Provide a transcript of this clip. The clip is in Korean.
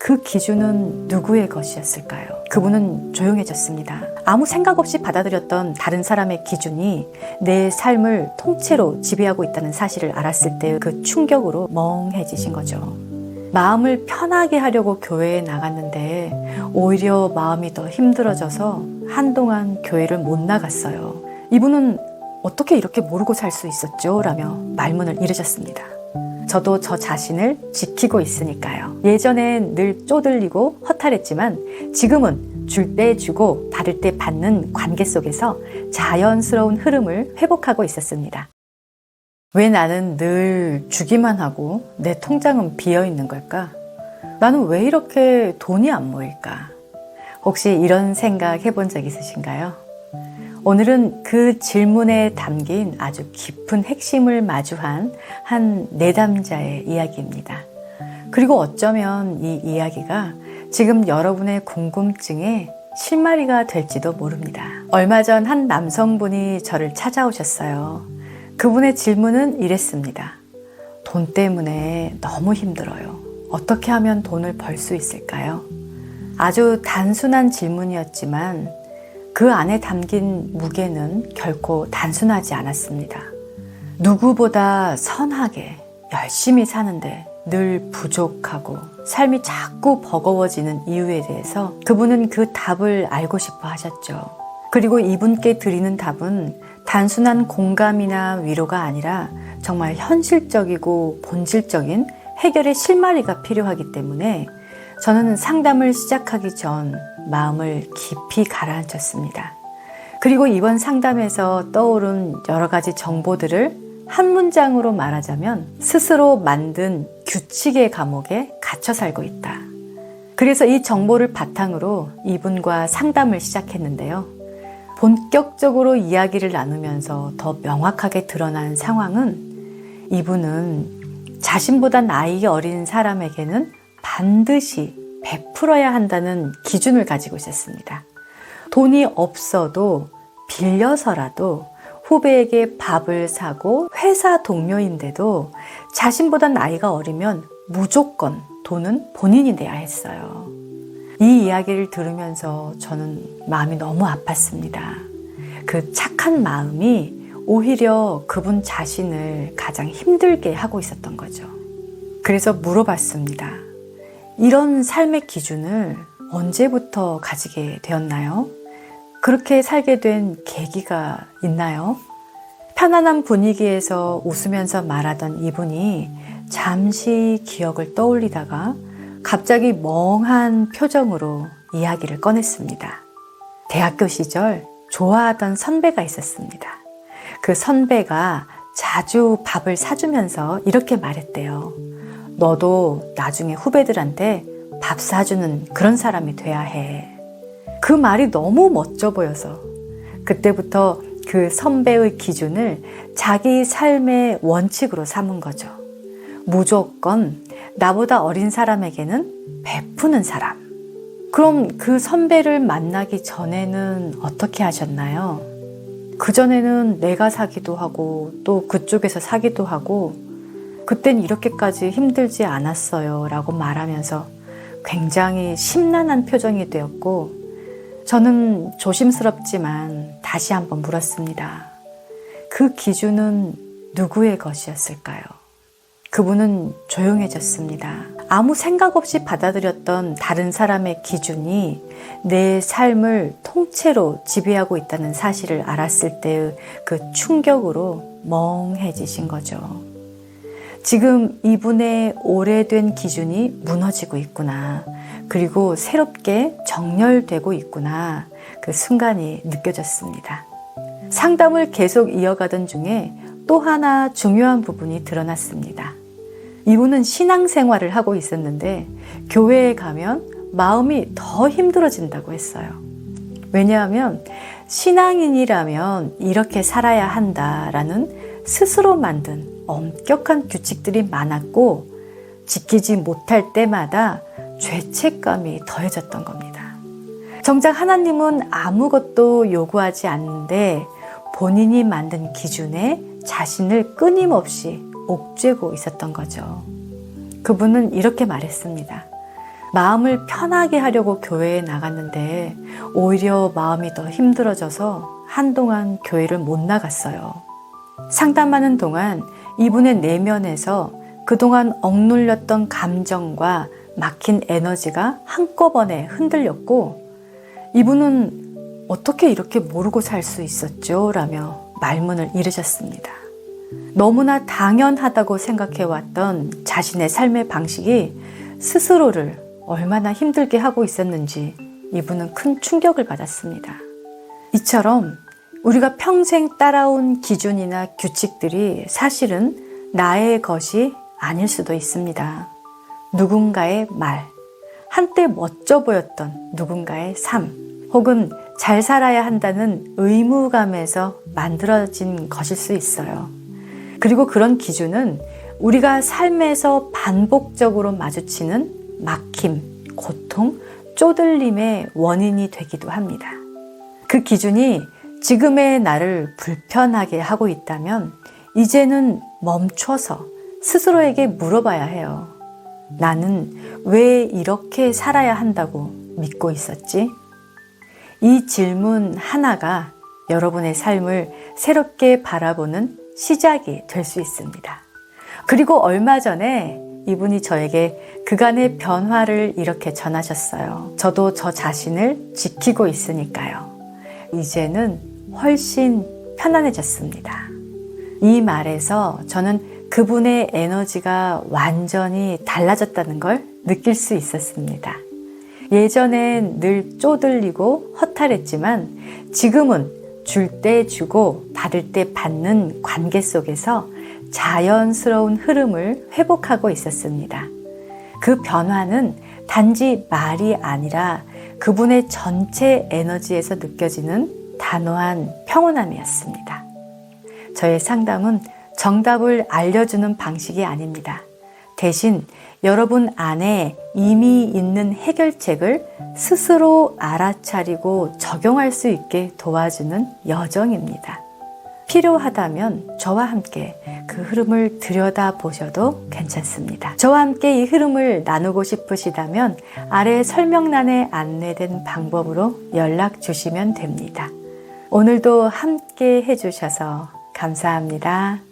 그 기준은 누구의 것이었을까요? 그분은 조용해졌습니다. 아무 생각 없이 받아들였던 다른 사람의 기준이 내 삶을 통째로 지배하고 있다는 사실을 알았을 때 그 충격으로 멍해지신 거죠. 마음을 편하게 하려고 교회에 나갔는데 오히려 마음이 더 힘들어져서 한동안 교회를 못 나갔어요. 이분은 어떻게 이렇게 모르고 살 수 있었죠? 라며 말문을 잃으셨습니다. 저도 저 자신을 지키고 있으니까요. 예전엔 늘 쪼들리고 허탈했지만 지금은 줄 때 주고 받을 때 받는 관계 속에서 자연스러운 흐름을 회복하고 있었습니다. 왜 나는 늘 주기만 하고 내 통장은 비어 있는 걸까? 나는 왜 이렇게 돈이 안 모일까? 혹시 이런 생각 해본 적 있으신가요? 오늘은 그 질문에 담긴 아주 깊은 핵심을 마주한 한 내담자의 이야기입니다. 그리고 어쩌면 이 이야기가 지금 여러분의 궁금증에 실마리가 될지도 모릅니다. 얼마 전 한 남성분이 저를 찾아오셨어요. 그분의 질문은 이랬습니다. 돈 때문에 너무 힘들어요. 어떻게 하면 돈을 벌 수 있을까요? 아주 단순한 질문이었지만 그 안에 담긴 무게는 결코 단순하지 않았습니다. 누구보다 선하게 열심히 사는데 늘 부족하고 삶이 자꾸 버거워지는 이유에 대해서 그분은 그 답을 알고 싶어 하셨죠. 그리고 이분께 드리는 답은 단순한 공감이나 위로가 아니라 정말 현실적이고 본질적인 해결의 실마리가 필요하기 때문에 저는 상담을 시작하기 전 마음을 깊이 가라앉혔습니다. 그리고 이번 상담에서 떠오른 여러 가지 정보들을 한 문장으로 말하자면 스스로 만든 규칙의 감옥에 갇혀 살고 있다. 그래서 이 정보를 바탕으로 이분과 상담을 시작했는데요. 본격적으로 이야기를 나누면서 더 명확하게 드러난 상황은 이분은 자신보다 나이 어린 사람에게는 반드시 베풀어야 한다는 기준을 가지고 있었습니다. 돈이 없어도 빌려서라도 후배에게 밥을 사고 회사 동료인데도 자신보다 나이가 어리면 무조건 돈은 본인이 내야 했어요. 이 이야기를 들으면서 저는 마음이 너무 아팠습니다. 그 착한 마음이 오히려 그분 자신을 가장 힘들게 하고 있었던 거죠. 그래서 물어봤습니다. 이런 삶의 기준을 언제부터 가지게 되었나요? 그렇게 살게 된 계기가 있나요? 편안한 분위기에서 웃으면서 말하던 이분이 잠시 기억을 떠올리다가 갑자기 멍한 표정으로 이야기를 꺼냈습니다. 대학교 시절 좋아하던 선배가 있었습니다. 그 선배가 자주 밥을 사주면서 이렇게 말했대요. 너도 나중에 후배들한테 밥 사주는 그런 사람이 돼야 해. 그 말이 너무 멋져 보여서 그때부터 그 선배의 기준을 자기 삶의 원칙으로 삼은 거죠. 무조건 나보다 어린 사람에게는 베푸는 사람. 그럼 그 선배를 만나기 전에는 어떻게 하셨나요? 그전에는 내가 사기도 하고 또 그쪽에서 사기도 하고 그땐 이렇게까지 힘들지 않았어요 라고 말하면서 굉장히 심란한 표정이 되었고 저는 조심스럽지만 다시 한번 물었습니다. 그 기준은 누구의 것이었을까요? 그분은 조용해졌습니다. 아무 생각 없이 받아들였던 다른 사람의 기준이 내 삶을 통째로 지배하고 있다는 사실을 알았을 때의 그 충격으로 멍해지신 거죠. 지금 이분의 오래된 기준이 무너지고 있구나. 그리고 새롭게 정렬되고 있구나. 그 순간이 느껴졌습니다. 상담을 계속 이어가던 중에 또 하나 중요한 부분이 드러났습니다. 이분은 신앙생활을 하고 있었는데 교회에 가면 마음이 더 힘들어진다고 했어요. 왜냐하면 신앙인이라면 이렇게 살아야 한다라는 스스로 만든 엄격한 규칙들이 많았고 지키지 못할 때마다 죄책감이 더해졌던 겁니다. 정작 하나님은 아무것도 요구하지 않는데 본인이 만든 기준에 자신을 끊임없이 옥죄고 있었던 거죠. 그분은 이렇게 말했습니다. 마음을 편하게 하려고 교회에 나갔는데 오히려 마음이 더 힘들어져서 한동안 교회를 못 나갔어요. 상담하는 동안 이분의 내면에서 그동안 억눌렸던 감정과 막힌 에너지가 한꺼번에 흔들렸고, 이분은 어떻게 이렇게 모르고 살 수 있었죠? 라며 말문을 잃으셨습니다. 너무나 당연하다고 생각해왔던 자신의 삶의 방식이 스스로를 얼마나 힘들게 하고 있었는지 이분은 큰 충격을 받았습니다. 이처럼 우리가 평생 따라온 기준이나 규칙들이 사실은 나의 것이 아닐 수도 있습니다. 누군가의 말, 한때 멋져 보였던 누군가의 삶, 혹은 잘 살아야 한다는 의무감에서 만들어진 것일 수 있어요. 그리고 그런 기준은 우리가 삶에서 반복적으로 마주치는 막힘, 고통, 쪼들림의 원인이 되기도 합니다. 그 기준이 지금의 나를 불편하게 하고 있다면 이제는 멈춰서 스스로에게 물어봐야 해요. 나는 왜 이렇게 살아야 한다고 믿고 있었지? 이 질문 하나가 여러분의 삶을 새롭게 바라보는 시작이 될 수 있습니다. 그리고 얼마 전에 이분이 저에게 그간의 변화를 이렇게 전하셨어요. 저도 저 자신을 지키고 있으니까요. 이제는 훨씬 편안해졌습니다. 이 말에서 저는 그분의 에너지가 완전히 달라졌다는 걸 느낄 수 있었습니다. 예전엔 늘 쪼들리고 허탈했지만 지금은 줄 때 주고 받을 때 받는 관계 속에서 자연스러운 흐름을 회복하고 있었습니다. 그 변화는 단지 말이 아니라 그분의 전체 에너지에서 느껴지는 단호한 평온함이었습니다. 저의 상담은 정답을 알려주는 방식이 아닙니다. 대신 여러분 안에 이미 있는 해결책을 스스로 알아차리고 적용할 수 있게 도와주는 여정입니다. 필요하다면 저와 함께 그 흐름을 들여다보셔도 괜찮습니다. 저와 함께 이 흐름을 나누고 싶으시다면 아래 설명란에 안내된 방법으로 연락 주시면 됩니다. 오늘도 함께 해주셔서 감사합니다.